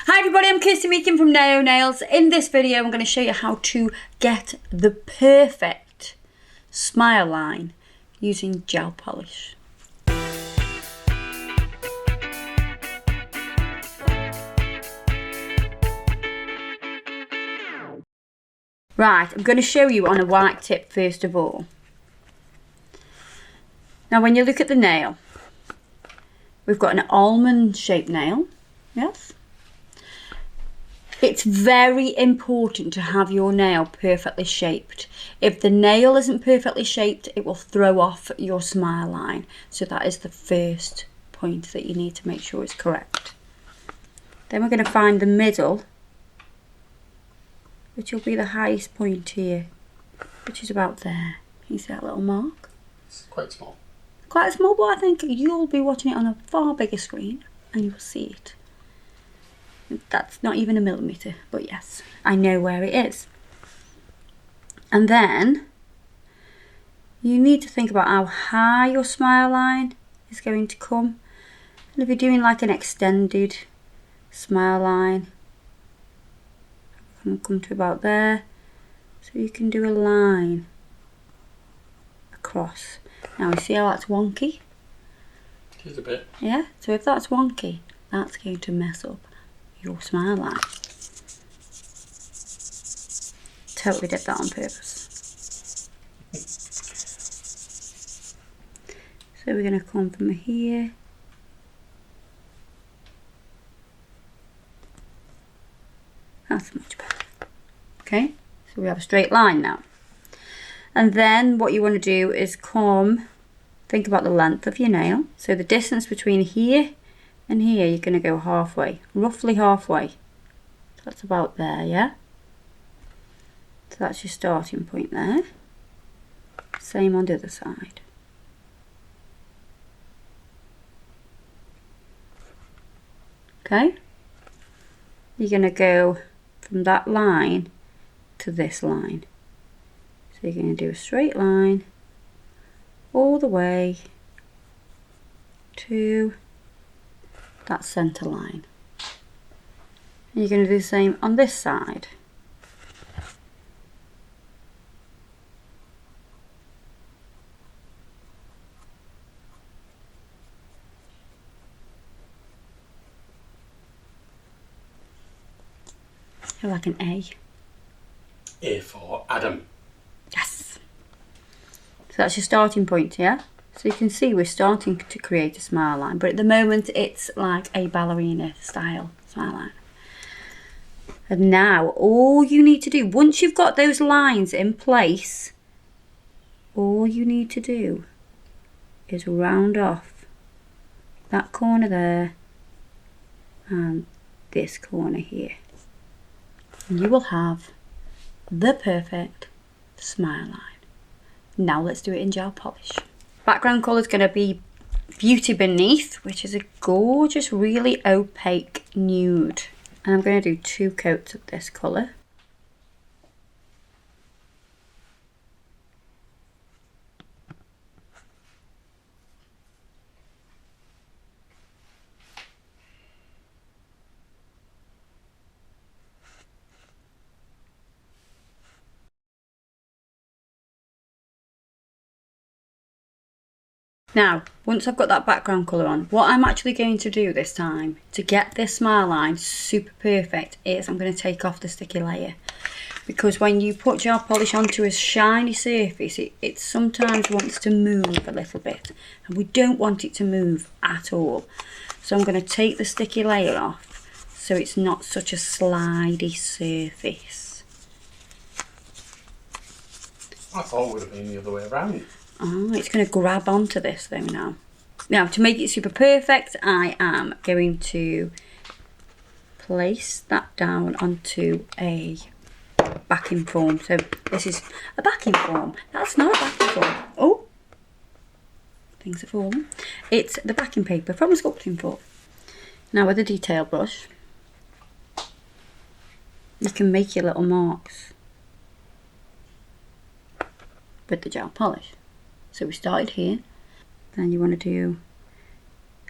Hi everybody, I'm Kirsty from Naio Nails. In this video I'm going to show you how to get the perfect smile line using gel polish. Right, I'm going to show you on a white tip first of all. Now when you look at the nail, we've got an almond shaped nail, yes? It's very important to have your nail perfectly shaped. If the nail isn't perfectly shaped, it will throw off your smile line. So that is the first point that you need to make sure it's correct. Then we're going to find the middle, which will be the highest point here, which is about there. Can you see that little mark? It's quite small. Quite small, but I think you'll be watching it on a far bigger screen and you'll see it. That's not even a millimetre, but yes, I know where it is. And then you need to think about how high your smile line is going to come. And if you're doing like an extended smile line, come to about there, so you can do a line across. Now you see how that's wonky? It is a bit. Yeah, so if that's wonky, that's going to mess up your smile line. Totally did that on purpose. So we're going to come from here. That's much better. Okay, so we have a straight line now. And then what you want to do is think about the length of your nail. So the distance between here and here, you're going to go halfway, roughly halfway. So that's about there, yeah? So that's your starting point there. Same on the other side. Okay? You're going to go from that line to this line. So you're going to do a straight line all the way to that centre line. And you're going to do the same on this side. Like an A. A for Adam. Yes. So that's your starting point, yeah? So you can see we're starting to create a smile line, but at the moment it's like a ballerina style smile line. And now all you need to do, once you've got those lines in place, all you need to do is round off that corner there and this corner here. And you will have the perfect smile line. Now let's do it in gel polish. Background colour is going to be Beauty Beneath, which is a gorgeous, really opaque nude. And I'm going to do 2 coats of this colour. Now, once I've got that background colour on, what I'm actually going to do this time to get this smile line super perfect is I'm going to take off the sticky layer. Because when you put gel polish onto a shiny surface, it sometimes wants to move a little bit. And we don't want it to move at all. So I'm going to take the sticky layer off so it's not such a slidey surface. I thought it would have been the other way around. Oh, it's going to grab onto this though now. Now, to make it super perfect, I am going to place that down onto a backing foam. So this is a backing foam. That's not a backing foam. Oh, things are falling. It's the backing paper from a sculpting foam. Now with a detail brush, you can make your little marks with the gel polish. So we started here, then you want to do,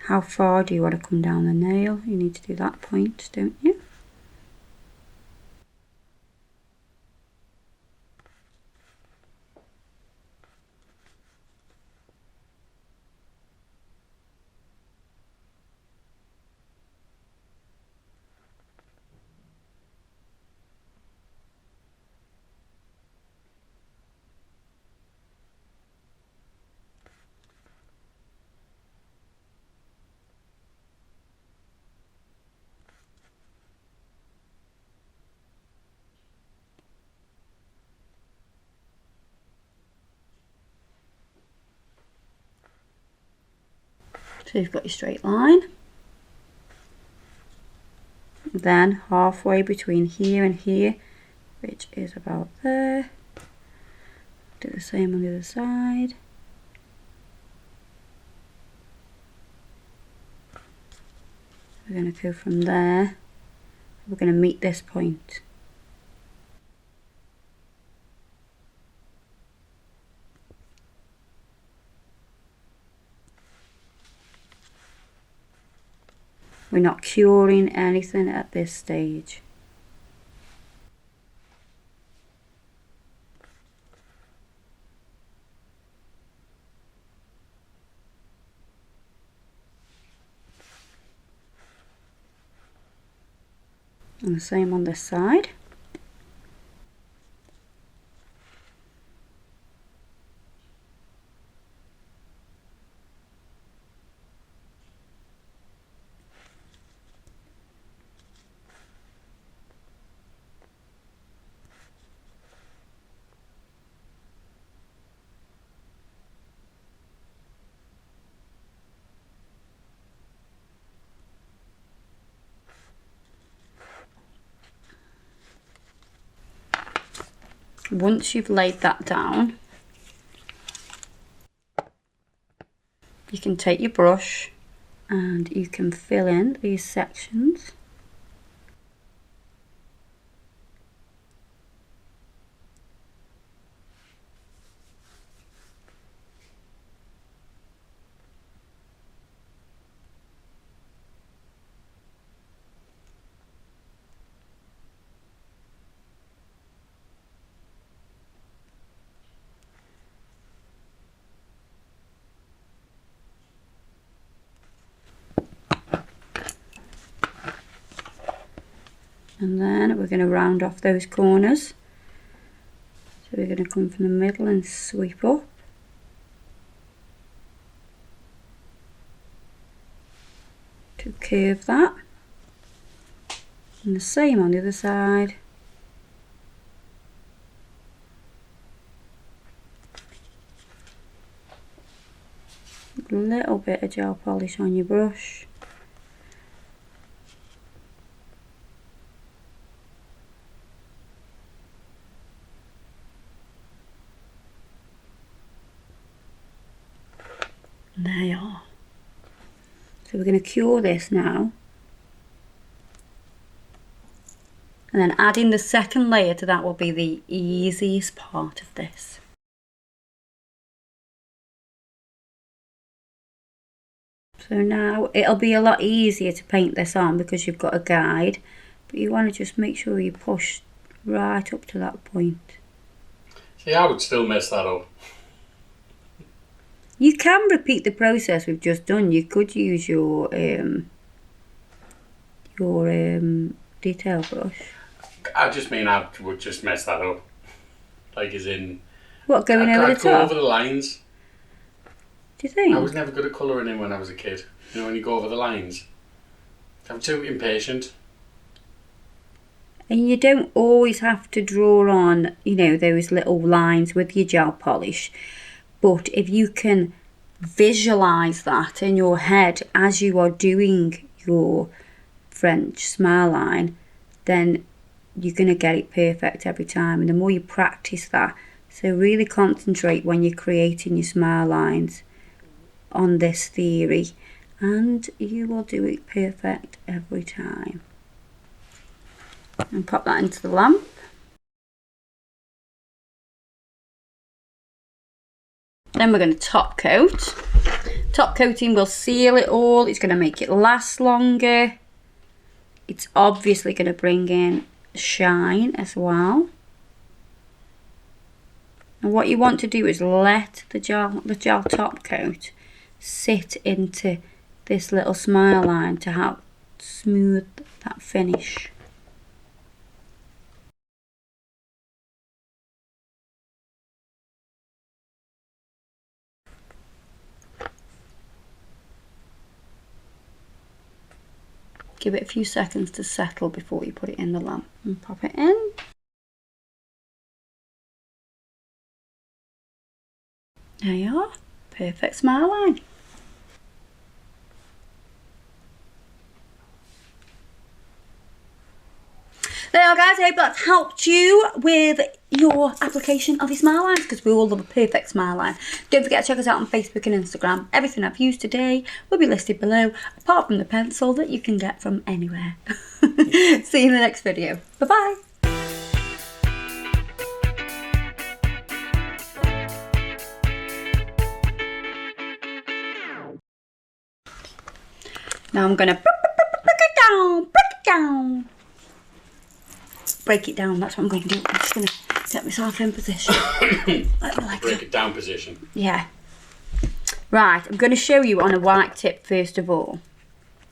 how far do you want to come down the nail? You need to do that point, don't you? So you've got your straight line. Then halfway between here and here, which is about there. Do the same on the other side. We're going to go from there. We're going to meet this point. We're not curing anything at this stage. And the same on this side. Once you've laid that down, you can take your brush and you can fill in these sections. And then we're going to round off those corners. So we're going to come from the middle and sweep up. To curve that. And the same on the other side. A little bit of gel polish on your brush. And there you are. So we're going to cure this now. And then adding the second layer to that will be the easiest part of this. So now it'll be a lot easier to paint this on because you've got a guide. But you want to just make sure you push right up to that point. See, I would still mess that up. You can repeat the process we've just done. You could use your detail brush. I just mean I would just mess that up. Like as in... What, going over the I'd go top? over the lines. Do you think? I was never good at colouring in when I was a kid. You know, when you go over the lines. I'm too impatient. And you don't always have to draw on, you know, those little lines with your gel polish. But if you can visualise that in your head as you are doing your French Smileline, then you're going to get it perfect every time. And the more you practice that, so really concentrate when you're creating your smile lines on this theory, and you will do it perfect every time. And pop that into the lamp. Then we're going to top coat. Top coating will seal it all. It's going to make it last longer. It's obviously going to bring in shine as well. And what you want to do is let the gel top coat sit into this little smile line to help smooth that finish. Give it a few seconds to settle before you put it in the lamp and pop it in. There you are, perfect smile line. There you are, guys. I hope that's helped you with your application of your smile lines, because we all love a perfect smile line. Don't forget to check us out on Facebook and Instagram. Everything I've used today will be listed below, apart from the pencil that you can get from anywhere. See you in the next video. Bye-bye. Now I'm going to break it down, break it down. Break it down, that's what I'm going to do. I'm just going to get myself in position. Break it down position. Yeah. Right, I'm going to show you on a white tip first of all.